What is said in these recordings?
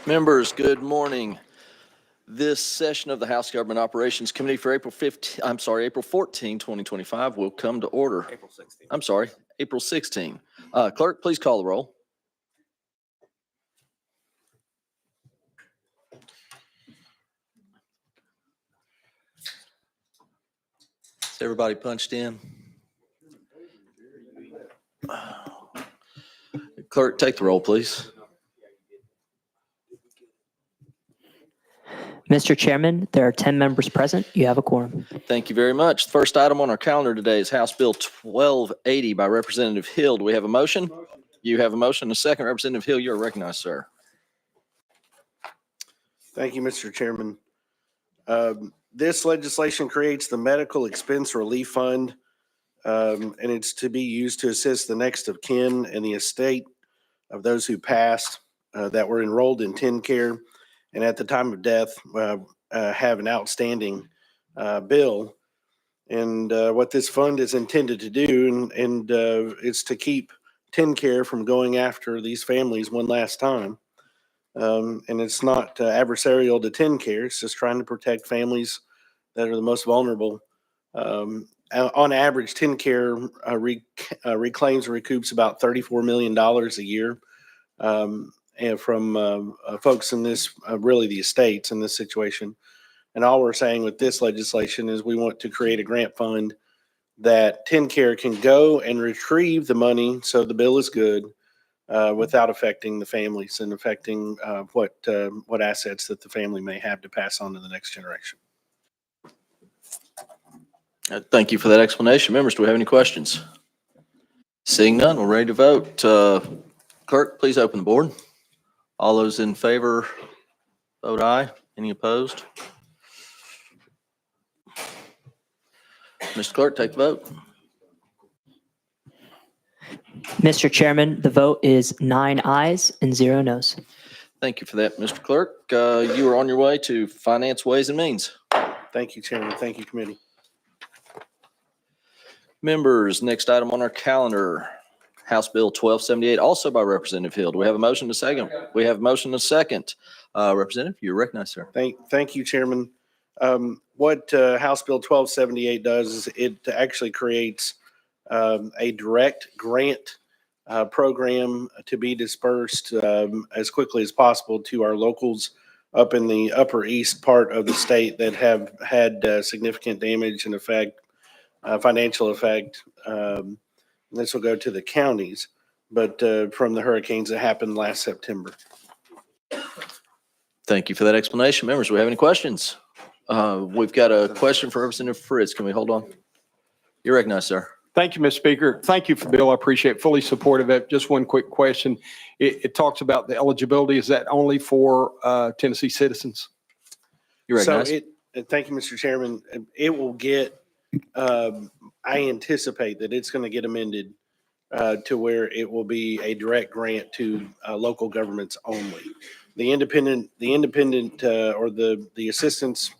Members, good morning. This session of the House Government Operations Committee for April 14, 2025 will come to order. April 16. Clerk, please call the roll. Is everybody punched in? Clerk, take the roll, please. Mr. Chairman, there are 10 members present. You have a quorum. Thank you very much. The first item on our calendar today is House Bill 1280 by Representative Hill. Do we have a motion? You have a motion. A second. Representative Hill, you're recognized, sir. Thank you, Mr. Chairman. This legislation creates the Medical Expense Relief Fund, and it's to be used to assist the next of kin and the estate of those who passed that were enrolled in TennCare and at the time of death have an outstanding bill. And what this fund is intended to do and is to keep TennCare from going after these families one last time. And it's not adversarial to TennCare. It's just trying to protect families that are the most vulnerable. On average, TennCare reclaims and recoups about $34 million a year and from folks in this, really the estates in this situation. And all we're saying with this legislation is we want to create a grant fund that TennCare can go and retrieve the money so the bill is good without affecting the families and affecting what assets that the family may have to pass on to the next generation. Thank you for that explanation. Members, do we have any questions? Seeing none, we're ready to vote. Clerk, please open the board. All those in favor, vote aye. Any opposed? Mr. Clerk, take the vote. Mr. Chairman, the vote is 9 ayes and 0 noes. Thank you for that, Mr. Clerk. You are on your way to Finance, Ways and Means. Thank you, Chairman. Thank you, Committee. Members, next item on our calendar, House Bill 1278, also by Representative Hill. Do we have a motion to second? We have a motion to second. Representative, you're recognized, sir. Thank you, Chairman. What House Bill 1278 does is it actually creates a direct grant program to be dispersed as quickly as possible to our locals up in the upper east part of the state that have had significant damage and financial effect. This will go to the counties, but from the hurricanes that happened last September. Thank you for that explanation. Members, do we have any questions? We've got a question for Representative Fritz. Can we hold on? You're recognized, sir. Thank you, Mr. Speaker. Thank you for the bill. I appreciate it. Fully supportive of it. Just one quick question. It talks about the eligibility. Is that only for Tennessee citizens? You're recognized. Thank you, Mr. Chairman. It will get, I anticipate that it's going to get amended to where it will be a direct grant to local governments only. The independent or the assistance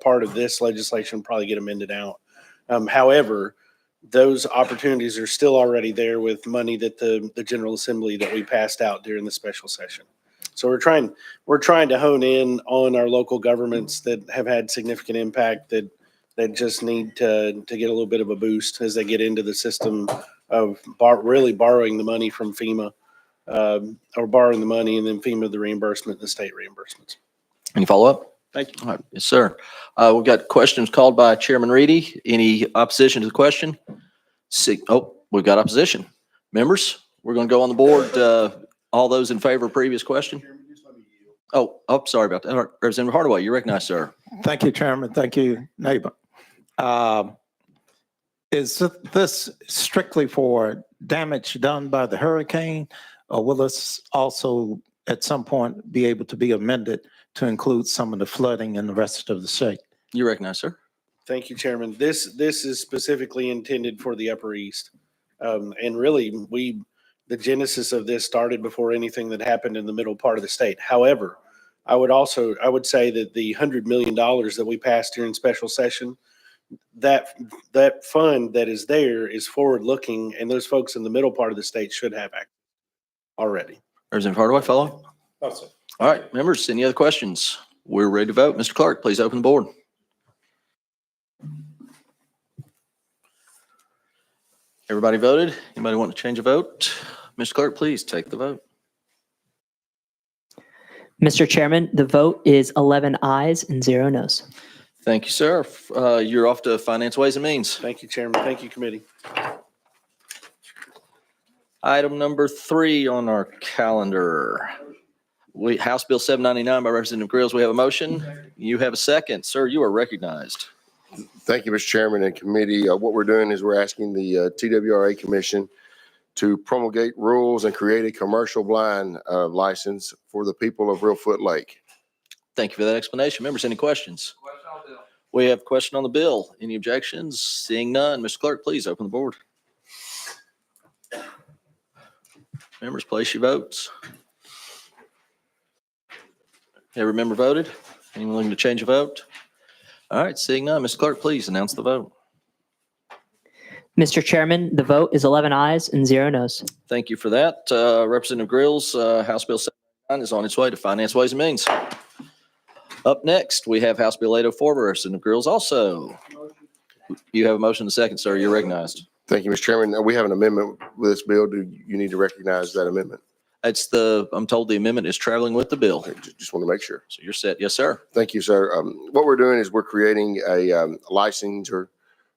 part of this legislation will probably get amended out. However, those opportunities are still already there with money that the General Assembly that we passed out during the special session. So we're trying to hone in on our local governments that have had significant impact that just need to get a little bit of a boost as they get into the system of really borrowing the money from FEMA or borrowing the money and then FEMA the reimbursement and the state reimbursements. Any follow-up? Thank you. All right. Yes, sir. We've got questions called by Chairman Reedy. Any opposition to the question? We've got opposition. Members, we're going to go on the board. All those in favor of previous question? Sorry about that. All right. Representative Hardaway, you're recognized, sir. Thank you, Chairman. Thank you, neighbor. Is this strictly for damage done by the hurricane, or will this also at some point be able to be amended to include some of the flooding in the rest of the state? You recognize, sir. Thank you, Chairman. This is specifically intended for the Upper East. And really, the genesis of this started before anything that happened in the middle part of the state. However, I would say that the $100 million that we passed during special session, that fund that is there is forward looking, and those folks in the middle part of the state should have access already. Representative Hardaway, follow? No, sir. All right, members, any other questions? We're ready to vote. Mr. Clerk, please open the board. Everybody voted? Anybody want to change a vote? Mr. Clerk, please take the vote. Mr. Chairman, the vote is 11 ayes and 0 noes. Thank you, sir. You're off to Finance, Ways and Means. Thank you, Chairman. Thank you, committee. Item number 3 on our calendar. House Bill 799 by Representative Grills. We have a motion. You have a second. Sir, you are recognized. Thank you, Mr. Chairman and committee. What we're doing is we're asking the TWRA Commission to promulgate rules and create a commercial blind license for the people of Reelfoot Lake. Thank you for that explanation. Members, any questions? We have a question on the bill. Any objections? Seeing none. Mr. Clerk, please open the board. Members, place your votes. Every member voted? Anyone looking to change a vote? All right, seeing none. Mr. Clerk, please announce the vote. Mr. Chairman, the vote is 11 ayes and 0 noes. Thank you for that. Representative Grills, House Bill 799 is on its way to Finance, Ways and Means. Up next, we have House Bill 804 by Representative Grills also. You have a motion and a second, sir. You're recognized. Thank you, Mr. Chairman. We have an amendment with this bill. Do you need to recognize that amendment? I'm told the amendment is traveling with the bill. Okay, just want to make sure. So you're set. Yes, sir. Thank you, sir. What we're doing is we're creating a licensor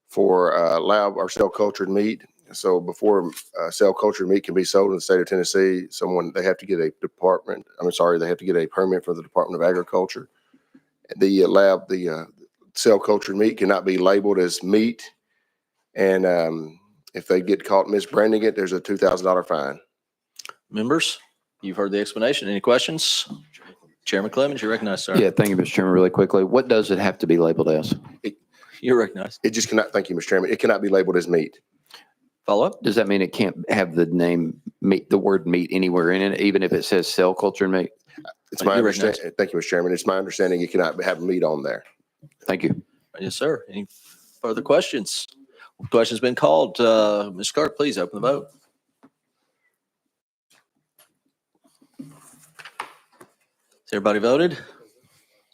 for lab or cell cultured meat. So before cell cultured meat can be sold in the state of Tennessee, they have to get a they have to get a permit from the Department of Agriculture. The cell cultured meat cannot be labeled as meat. And if they get caught misbranding it, there's a $2,000 fine. Members, you've heard the explanation. Any questions? Chairman Clemens, you're recognized, sir. Yeah, thank you, Mr. Chairman. Really quickly, what does it have to be labeled as? You're recognized. It just cannot, thank you, Mr. Chairman. It cannot be labeled as meat. Follow up? Does that mean it can't have the name meat, the word meat anywhere in it, even if it says cell culture meat? It's my You're understanding. Thank you, Mr. Chairman. It's my understanding it cannot have meat on there. Thank you. Yes, sir. Any further questions? Question's been called. Ms. Clerk, please open the vote. Has everybody voted?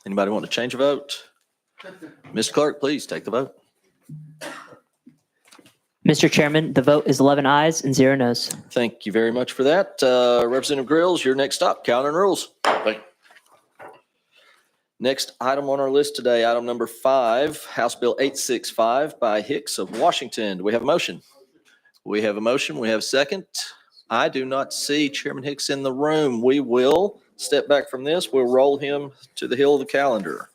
Anybody want to change a vote? Ms. Clerk, please take the vote. Mr. Chairman, the vote is 11 ayes and 0 noes. Thank you very much for that. Representative Grills, your next stop, calendar and rules. Next item on our list today, item number 5, House Bill 865 by Hicks of Washington. Do we have a motion? We have a motion. We have a second. I do not see Chairman Hicks in the room. We will step back from this. We'll roll him to the hill of the calendar.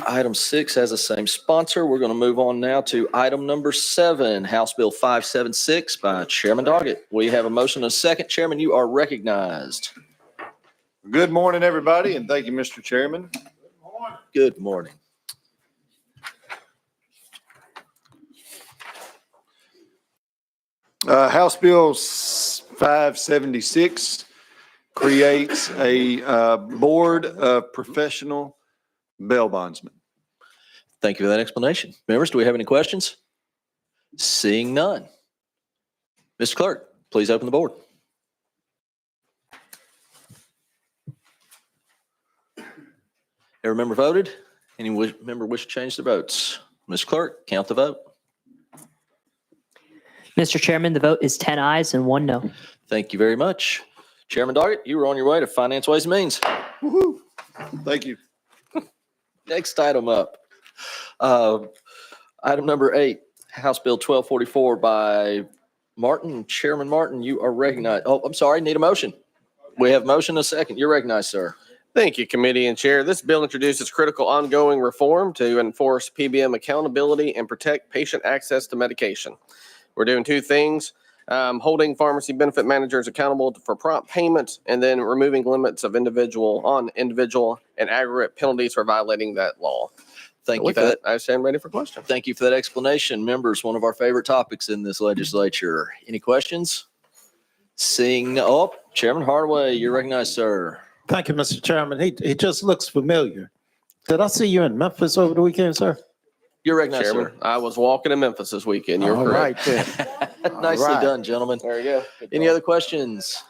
Item 6 has the same sponsor. We're going to move on now to item number 7, House Bill 576 by Chairman Doggett. We have a motion and a second. Chairman, you are recognized. Good morning, everybody, and thank you, Mr. Chairman. Good morning. House Bill 576 creates a board of professional bail bondsmen. Thank you for that explanation. Members, do we have any questions? Seeing none. Mr. Clerk, please open the board. Every member voted? Any member wish to change their votes? Ms. Clerk, count the vote. Mr. Chairman, the vote is 10 ayes and 1 no. Thank you very much. Chairman Doggett, you were on your way to Finance, Ways and Means. Woo-hoo. Thank you. Next item up. Item number 8, House Bill 1244 by Martin. Chairman Martin, you are recognized. Oh, I'm sorry, need a motion. We have motion and a second. You're recognized, sir. Thank you, committee and chair. This bill introduces critical ongoing reform to enforce PBM accountability and protect patient access to medication. We're doing 2 things, holding pharmacy benefit managers accountable for prompt payments and then removing limits of individual and aggregate penalties for violating that law. Thank you With for that. that, I stand ready for questions. Thank you for that explanation. Members, one of our favorite topics in this legislature. Any questions? Seeing, Chairman Hardaway, you're recognized, sir. Thank you, Mr. Chairman. He just looks familiar. Did I see you in Memphis over the weekend, sir? You're recognized, Chairman, sir. I was walking in Memphis this weekend. You're All correct. right then. Nicely right. done, gentlemen. There you go. Any other questions?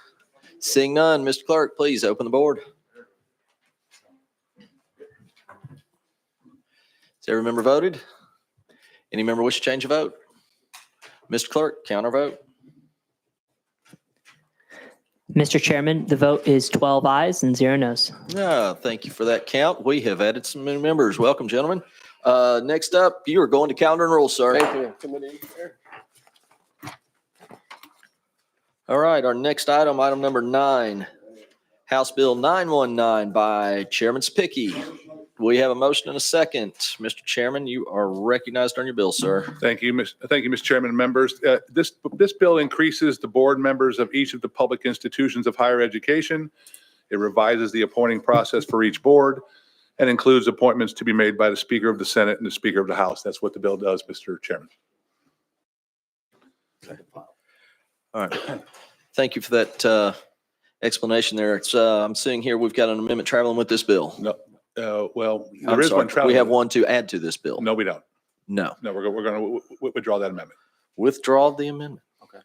Seeing none, Mr. Clerk, please open the board. Has every member voted? Any member wish to change a vote? Mr. Clerk, count our vote. Mr. Chairman, the vote is 12 ayes and 0 noes. Thank you for that count. We have added some new members. Welcome, gentlemen. Next up, you are going to calendar and rules, sir. Thank you. Committee Chair. All right, our next item, item number 9, House Bill 919 by Chairman Spicky. We have a motion and a second. Mr. Chairman, you are recognized on your bill, sir. Thank you, Mr. Chairman and members. This bill increases the board members of each of the public institutions of higher education. It revises the appointing process for each board and includes appointments to be made by the Speaker of the Senate and the Speaker of the House. That's what the bill does, Mr. Chairman. All right. Thank you for that explanation there. It's, I'm seeing here we've got an amendment traveling with this bill. No, well, I'm there is sorry, one traveling. we have one to add to this bill. No, we don't. No. No, we're going to withdraw that amendment. Withdraw the amendment. Okay.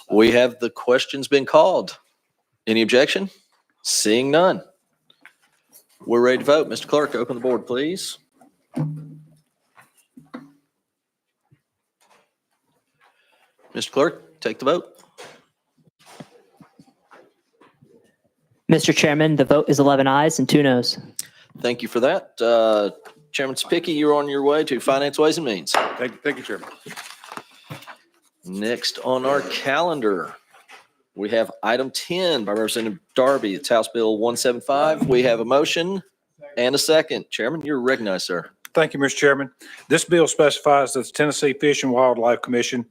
We have the questions been called. Any objection? Seeing none. We're ready to vote. Mr. Clerk, open the board, please. Mr. Clerk, take the vote. Mr. Chairman, the vote is 11 ayes and 2 noes. Thank you for that. Chairman Spicky, you're on your way to Finance, Ways and Means. Thank you, Chairman. Next on our calendar, we have item 10 by Representative Darby. It's House Bill 175. We have a motion and a second. Chairman, you're recognized, sir. Thank you, Mr. Chairman. This bill specifies that the Tennessee Fish and Wildlife Commission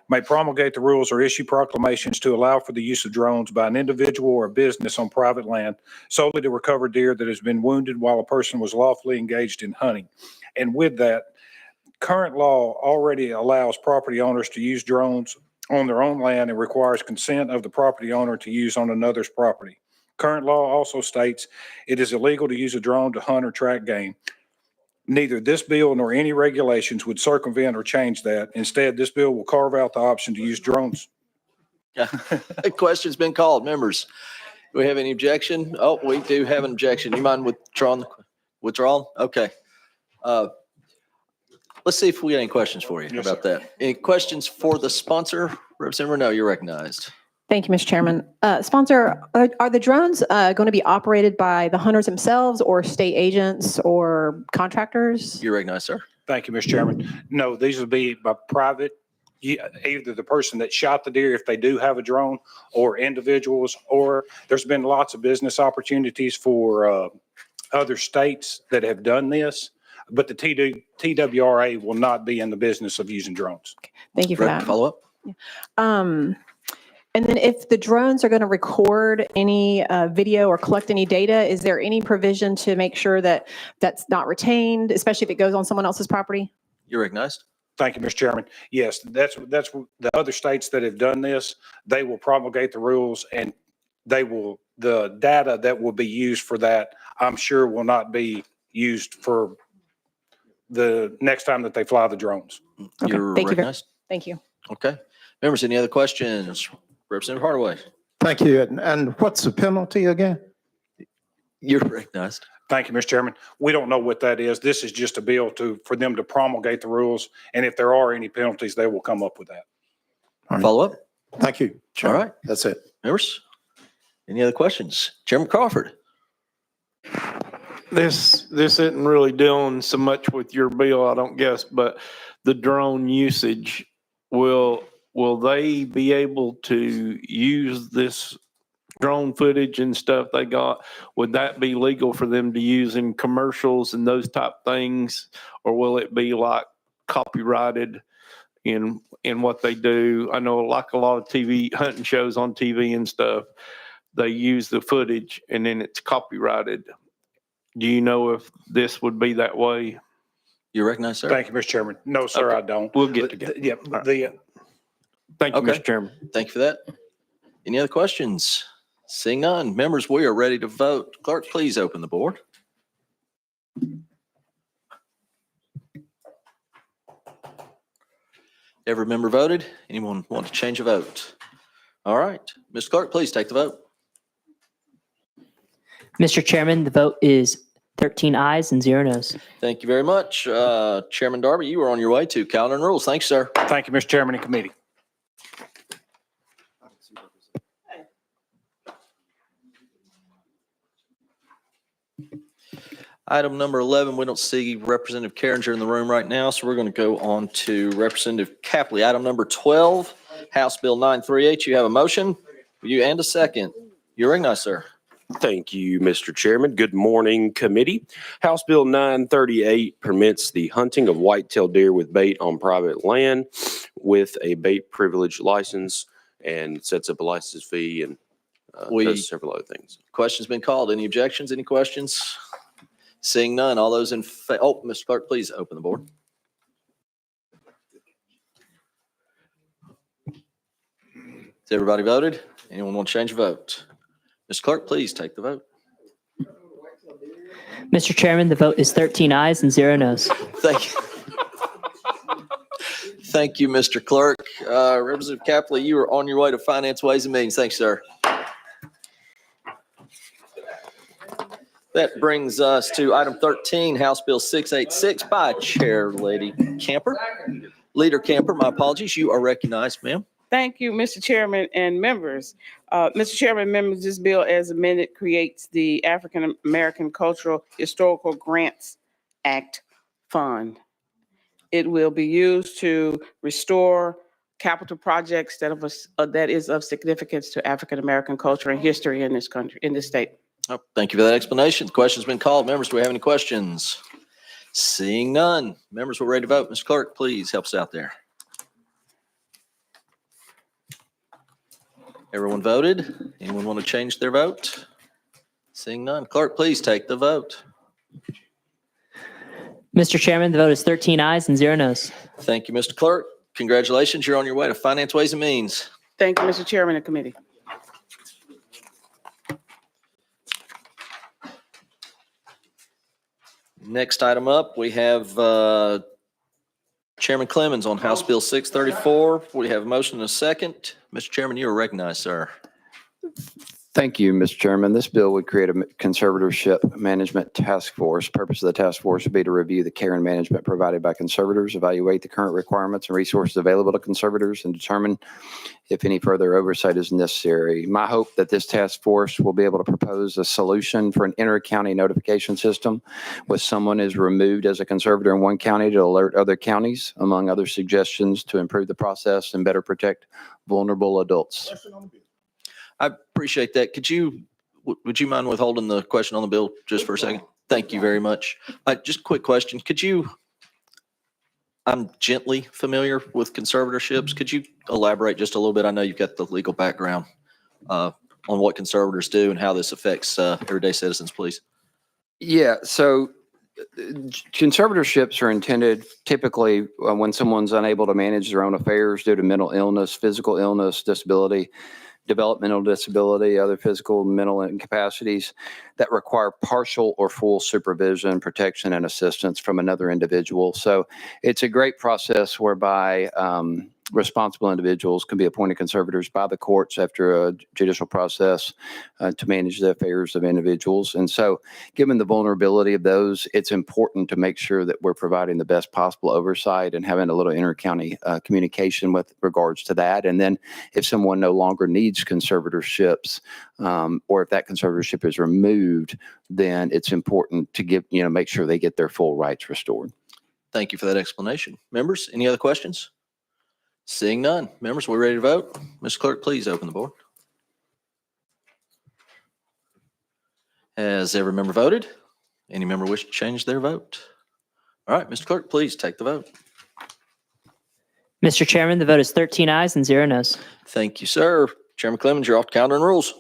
may promulgate the rules or issue proclamations to allow for the use of drones by an individual or a business on private land solely to recover deer that has been wounded while a person was lawfully engaged in hunting. And with that, current law already allows property owners to use drones on their own land and requires consent of the property owner to use on another's property. Current law also states it is illegal to use a drone to hunt or track game. Neither this bill nor any regulations would circumvent or change that. Instead, this bill will carve out the option to use drones. The question's been called. Members, do we have any objection? Oh, we do have an objection. You mind withdrawal? Okay. Let's see if we got any questions for you Yes, about sir. that. Any questions for the sponsor? Representative Renaud, you're recognized. Thank you, Mr. Chairman. Sponsor, are the drones going to be operated by the hunters themselves or state agents or contractors? You're recognized, sir. Thank you, Mr. Chairman. No, these would be by private, either the person that shot the deer, if they do have a drone, or individuals, or there's been lots of business opportunities for other states that have done this, but the TWRA will not be in the business of using drones. Thank you for that. Follow up? And then if the drones are going to record any video or collect any data, is there any provision to make sure that that's not retained, especially if it goes on someone else's property? You're recognized. Thank you, Mr. Chairman. Yes, that's the other states that have done this. They will promulgate the rules and the data that will be used for that, I'm sure will not be used for the next time that they fly the drones. Okay, You're thank you very- recognized. Thank you. Okay. Members, any other questions? Representative Hardaway, Thank you. And what's the penalty again? you're recognized. Thank you, Mr. Chairman. We don't know what that is. This is just a bill for them to promulgate the rules. And if there are any penalties, they will come up with that. All right. Follow up? Thank you. Chairman. All right. That's it. Members, any other questions? Chairman Crawford? This isn't really dealing so much with your bill, I don't guess, but the drone usage, will they be able to use this drone footage and stuff they got? Would that be legal for them to use in commercials and those type things? Or will it be like copyrighted in what they do? I know like a lot of TV hunting shows on TV and stuff, they use the footage and then it's copyrighted. Do you know if this would be that way? You're recognized, sir. Thank you, Mr. Chairman. No, sir, Okay. I don't. We'll get together. Yeah, Thank you, Okay. Mr. Chairman. Thank you for that. Any other questions? Seeing none, members, we are ready to vote. Clerk, please open the board. Every member voted. Anyone want to change a vote? All right. Mr. Clerk, please take the vote. Mr. Chairman, the vote is 13 ayes and 0 noes. Thank you very much. Chairman Darby, you are on your way to calendar and rules. Thanks, sir. Thank you, Mr. Chairman and committee. Item number 11, we don't see Representative Carringer in the room right now, so we're going to go on to Representative Capley. Item number 12, House Bill 938. You have a motion. You and a second. You're recognized, sir. Thank you, Mr. Chairman. Good morning, committee. House Bill 938 permits the hunting of whitetail deer with bait on private land with a bait privilege license and sets up a license fee and does several other things. Question's been called. Any objections? Any questions? Seeing none, all those in favor, Mr. Clerk, please open the board. Has everybody voted? Anyone want to change a vote? Mr. Clerk, please take the vote. Mr. Chairman, the vote is 13 ayes and 0 noes. Thank you. Thank you, Mr. Clerk. Representative Capley, you are on your way to Finance, Ways and Means. Thanks, sir. That brings us to item 13, House Bill 686 by Chair Lady Camper. Leader Camper, my apologies. You are recognized, ma'am. Thank you, Mr. Chairman and members. Mr. Chairman, members, this bill as amended creates the African American Cultural Historical Grants Act Fund. It will be used to restore capital projects that is of significance to African American culture and history in this country, in this state. Oh, thank you for that explanation. The question's been called. Members, do we have any questions? Seeing none. Members, we're ready to vote. Mr. Clerk, please help us out there. Everyone voted? Anyone want to change their vote? Seeing none. Clerk, please take the vote. Mr. Chairman, the vote is 13 ayes and 0 noes. Thank you, Mr. Clerk. Congratulations. You're on your way to Finance, Ways and Means. Thank you, Mr. Chairman and committee. Next item up, we have Chairman Clemens on House Bill 634. We have a motion and a second. Mr. Chairman, you are recognized, sir. Thank you, Mr. Chairman. This bill would create a conservatorship management task force. Purpose of the task force would be to review the care and management provided by conservators, evaluate the current requirements and resources available to conservators, and determine if any further oversight is necessary. My hope that this task force will be able to propose a solution for an inter-county notification system where someone is removed as a conservator in one county to alert other counties, among other suggestions to improve the process and better protect vulnerable adults. I appreciate that. Would you mind withholding the question on the bill just for a second? Thank you very much. Just a quick question. I'm gently familiar with conservatorships. Could you elaborate just a little bit? I know you've got the legal background on what conservators do and how this affects everyday citizens, please. Yeah, so conservatorships are intended typically when someone's unable to manage their own affairs due to mental illness, physical illness, disability, developmental disability, other physical and mental incapacities that require partial or full supervision, protection, and assistance from another individual. So it's a great process whereby responsible individuals can be appointed conservators by the courts after a judicial process to manage the affairs of individuals. And so given the vulnerability of those, it's important to make sure that we're providing the best possible oversight and having a little inter-county communication with regards to that. And then if someone no longer needs conservatorships or if that conservatorship is removed, then it's important to make sure they get their full rights restored. Thank you for that explanation. Members, any other questions? Seeing none. Members, we're ready to vote. Mr. Clerk, please open the board. Has every member voted? Any member wish to change their vote? All right, Mr. Clerk, please take the vote. Mr. Chairman, the vote is 13 ayes and 0 noes. Thank you, sir. Chairman Clemens, you're off calendar and rules.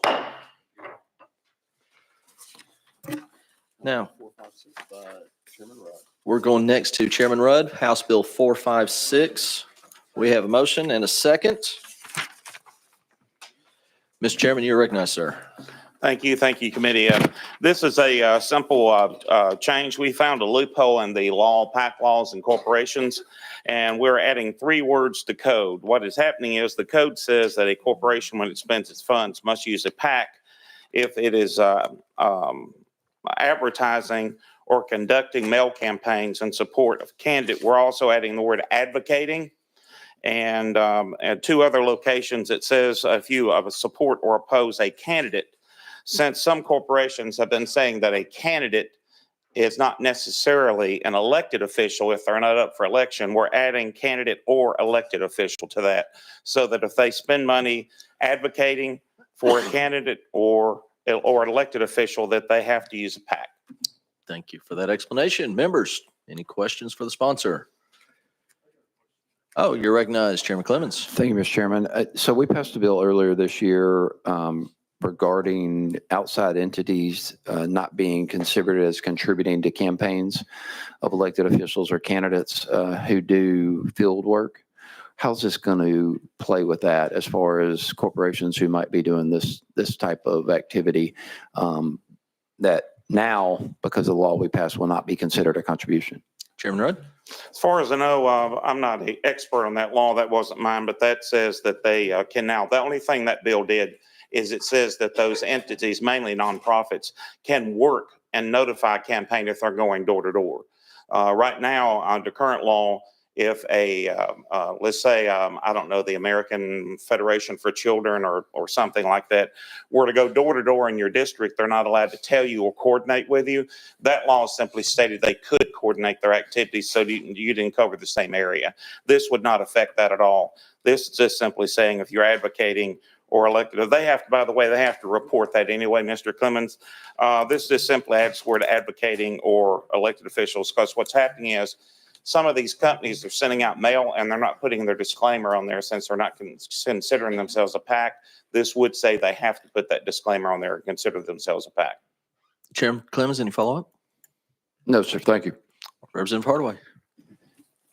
Now, we're going next to Chairman Rudd, House Bill 456. We have a motion and a second. Mr. Chairman, you're recognized, sir. Thank you, committee. This is a simple change. We found a loophole in the law, PAC laws and corporations, and we're adding 3 words to code. What is happening is the code says that a corporation, when it spends its funds, must use a PAC if it is advertising or conducting mail campaigns in support of a candidate. We're also adding the word advocating. And at 2 other locations, it says if you support or oppose a candidate. Since some corporations have been saying that a candidate is not necessarily an elected official if they're not up for election, we're adding candidate or elected official to that, so that if they spend money advocating for a candidate or an elected official, that they have to use a PAC. Thank you for that explanation. Members, any questions for the sponsor? Oh, you're recognized, Chairman Clemens. Thank you, Mr. Chairman. So we passed a bill earlier this year regarding outside entities not being considered as contributing to campaigns of elected officials or candidates who do field work. How's this going to play with that as far as corporations who might be doing this type of activity that now, because of the law we passed, will not be considered a contribution? Chairman Rudd? As far as I know, I'm not an expert on that law. That wasn't mine, but that says that they can now. The only thing that bill did is it says that those entities, mainly nonprofits, can work and notify a campaign if they're going door to door. Right now, under current law, if let's say, I don't know, the American Federation for Children or something like that, were to go door to door in your district, they're not allowed to tell you or coordinate with you. That law simply stated they could coordinate their activities so you didn't cover the same area. This would not affect that at all. This is just simply saying if you're advocating or elected, they have to, by the way, they have to report that anyway, Mr. Clemens. This just simply adds the word advocating or elected officials, because what's happening is some of these companies are sending out mail and they're not putting their disclaimer on there since they're not considering themselves a PAC. This would say they have to put that disclaimer on there and consider themselves a PAC. Chairman Clemens, any follow-up? No, sir. Thank you. Representative Hardaway.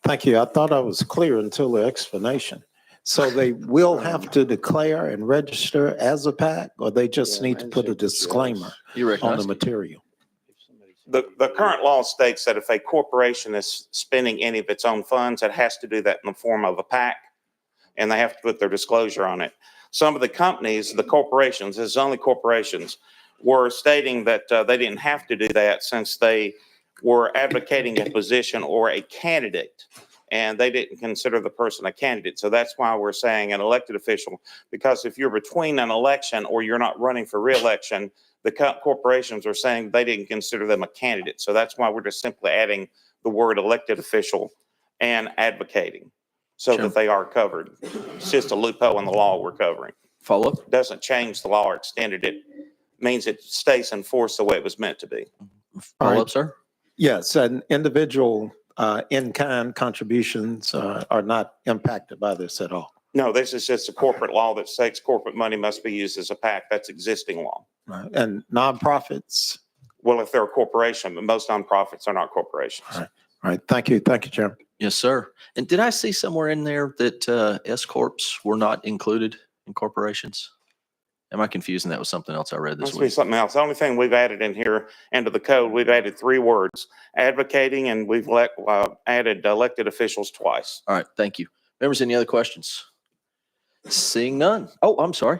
Thank you. I thought I was clear until the explanation. So they will have to declare and register as a PAC, or they just need to put a disclaimer on the material? The current law states that if a corporation is spending any of its own funds, it has to do that in the form of a PAC, and they have to put their disclosure on it. Some of the companies, the corporations, as only corporations, were stating that they didn't have to do that since they were advocating a position or a candidate, and they didn't consider the person a candidate. So that's why we're saying an elected official, because if you're between an election or you're not running for re-election, the corporations are saying they didn't consider them a candidate. So that's why we're just simply adding the word elected official and advocating so that they are covered. It's just a loophole in the law we're covering. Follow-up? Doesn't change the law or extended it. Means it stays in force the way it was meant to be. Follow-up, sir? Yes, and individual in-kind contributions are not impacted by this at all. No, this is just a corporate law that states corporate money must be used as a PAC. That's existing law. Right. And nonprofits? Well, if they're a corporation, but most nonprofits are not corporations. All right. Thank you. Thank you, Chairman. Yes, sir. And did I see somewhere in there that S corps were not included in corporations? Am I confusing that with something else I read this Must be week? something else. The only thing we've added in here into the code, we've added 3 words: advocating, and we've added elected officials twice. All right. Thank you. Members, any other questions? Seeing none. Oh, I'm sorry.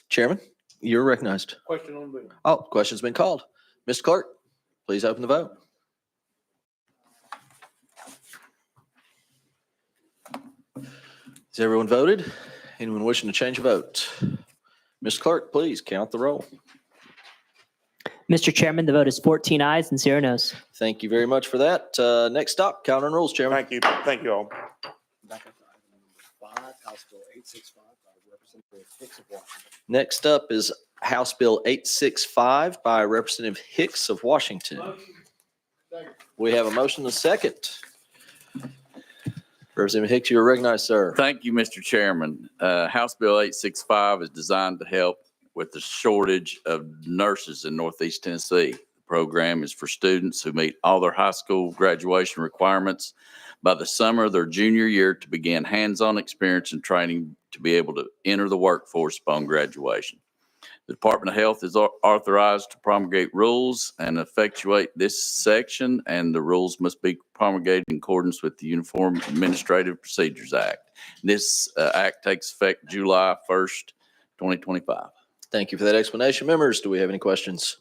Chairman, you're recognized. Question on the bill. Oh, question's been called. Mr. Clerk, please open the vote. Has everyone voted? Anyone wishing to change a vote? Mr. Clerk, please count the roll. Mr. Chairman, the vote is 14 ayes and 0 noes. Thank you very much for that. Next stop, count on rules, Chairman. Thank you. Thank you all. Next up is House Bill 865 by Representative Hicks of Washington. We have a motion and a second. Representative Hicks, you are recognized, sir. Thank you, Mr. Chairman. House Bill 865 is designed to help with the shortage of nurses in Northeast Tennessee. The program is for students who meet all their high school graduation requirements by the summer of their junior year to begin hands-on experience and training to be able to enter the workforce upon graduation. The Department of Health is authorized to promulgate rules and effectuate this section, and the rules must be promulgated in accordance with the Uniform Administrative Procedures Act. This act takes effect July 1st, 2025. Thank you for that explanation. Members, do we have any questions?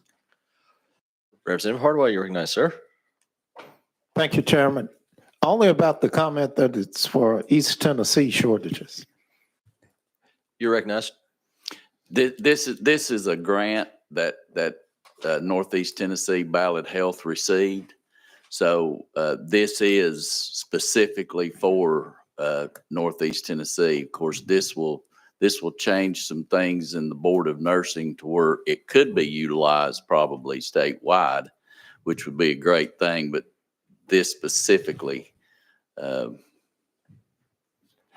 Representative Hardaway, you recognize, sir. Thank you, Chairman. Only about the comment that it's for East Tennessee shortages. You're recognized. This is a grant that Northeast Tennessee Ballot Health received. So this is specifically for Northeast Tennessee. Of course, this will change some things in the Board of Nursing to where it could be utilized probably statewide, which would be a great thing. But this specifically,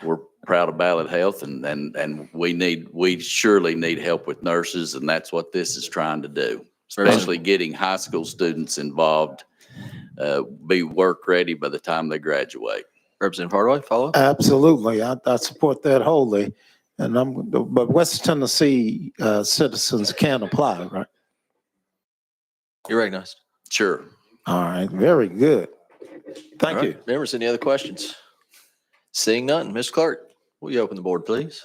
we're proud of Ballot Health, and we surely need help with nurses, and that's what this is trying to do, especially getting high school students involved, be work ready by the time they graduate. Representative Hardaway, follow? Absolutely. I support that wholly. But West Tennessee citizens can apply, right? You're recognized. Sure. All right. Very good. Thank All you. right. Members, any other questions? Seeing none, Ms. Clark, will you open the board, please?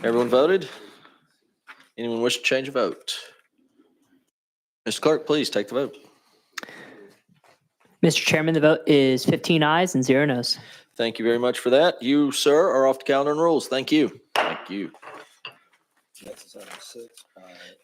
Everyone voted? Anyone wish to change a vote? Mr. Clerk, please take the vote. Mr. Chairman, the vote is 15 ayes and 0 noes. Thank you very much for that. You, sir, are off the calendar and rules. Thank you. Thank you.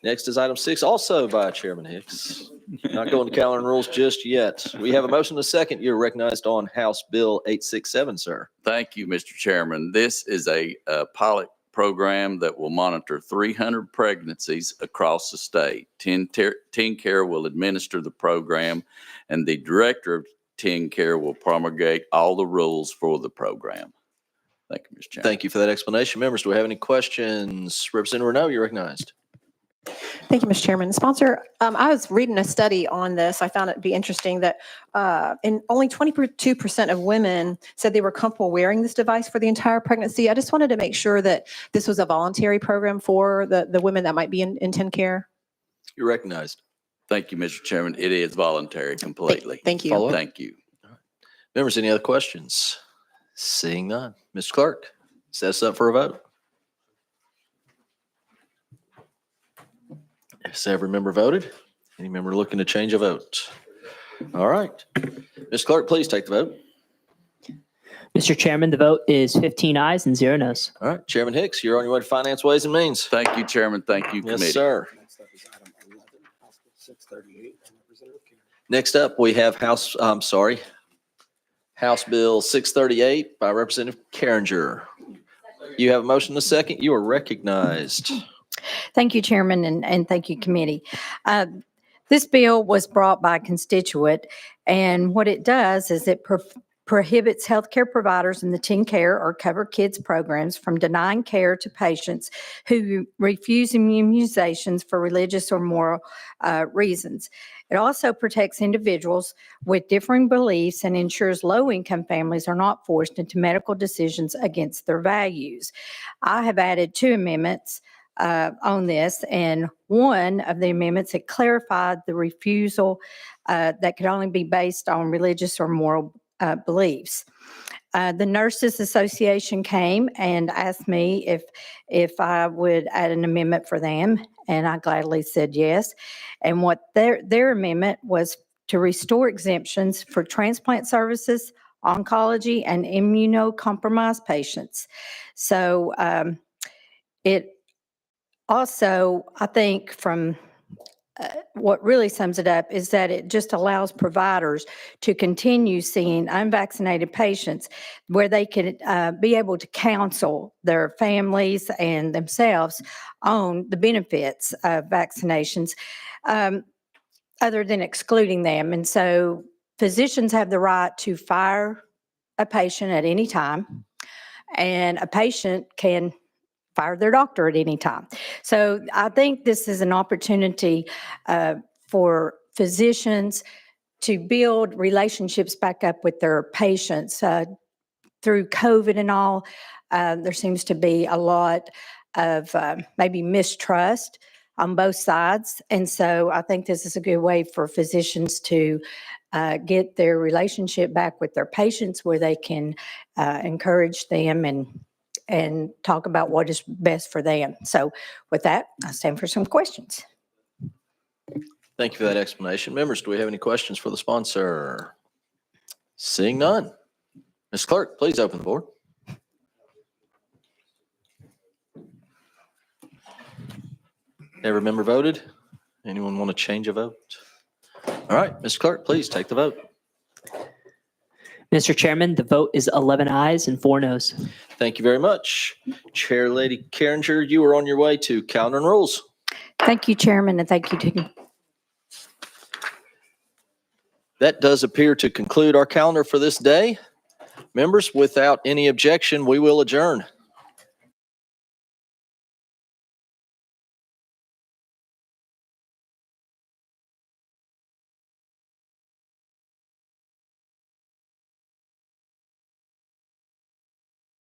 Next is item 6, also by Chairman Hicks. Not going to calendar and rules just yet. We have a motion to second. You're recognized on House Bill 867, sir. Thank you, Mr. Chairman. This is a pilot program that will monitor 300 pregnancies across the state. TennCare will administer the program, and the director of TennCare will promulgate all the rules for the program. Thank you, Mr. Chairman. Thank you for that explanation. Members, do we have any questions? Representative Renaud, you're recognized. Thank you, Mr. Chairman. Sponsor, I was reading a study on this. I found it to be interesting that only 22% of women said they were comfortable wearing this device for the entire pregnancy. I just wanted to make sure that this was a voluntary program for the women that might be in TennCare. You're recognized. Thank you, Mr. Chairman. It is voluntary completely. Thank you. Follow-up? Thank you. Members, any other questions? Seeing none. Mr. Clerk, set us up for a vote. Has every member voted? Any member looking to change a vote? All right. Ms. Clerk, please take the vote. Mr. Chairman, the vote is 15 ayes and 0 noes. All right. Chairman Hicks, you're on your way to Finance, Ways and Means. Thank you, Chairman. Thank you, committee. Yes, sir. Next up, we have House Bill 638 by Representative Carringer. You have a motion to second. You are recognized. Thank you, Chairman, and thank you, committee. This bill was brought by a constituent, and what it does is it prohibits healthcare providers in the TennCare or Covered Kids programs from denying care to patients who refuse immunizations for religious or moral reasons. It also protects individuals with differing beliefs and ensures low-income families are not forced into medical decisions against their values. I have added 2 amendments on this, and one of the amendments had clarified the refusal that could only be based on religious or moral beliefs. The Nurses Association came and asked me if I would add an amendment for them, and I gladly said yes. And what their amendment was to restore exemptions for transplant services, oncology, and immunocompromised patients. So it also, I think from what really sums it up is that it just allows providers to continue seeing unvaccinated patients where they can be able to counsel their families and themselves on the benefits of vaccinations other than excluding them. And so physicians have the right to fire a patient at any time, and a patient can fire their doctor at any time. So I think this is an opportunity for physicians to build relationships back up with their patients. through COVID and all, there seems to be a lot of maybe mistrust on both sides. And so I think this is a good way for physicians to get their relationship back with their patients, where they can encourage them and talk about what is best for them. So with that, I stand for some questions. Thank you for that explanation. Members, do we have any questions for the sponsor? Seeing none. Ms. Clerk, please open the board. Every member voted? Anyone want to change a vote? All right, Ms. Clerk, please take the vote. Mr. Chairman, the vote is 11 ayes and 4 noes. Thank you very much. Chair Lady Carringer, you are on your way to calendar and rules. Thank you, Chairman, and thank you to That does appear to conclude our calendar for this day. Members, without any objection, we will adjourn.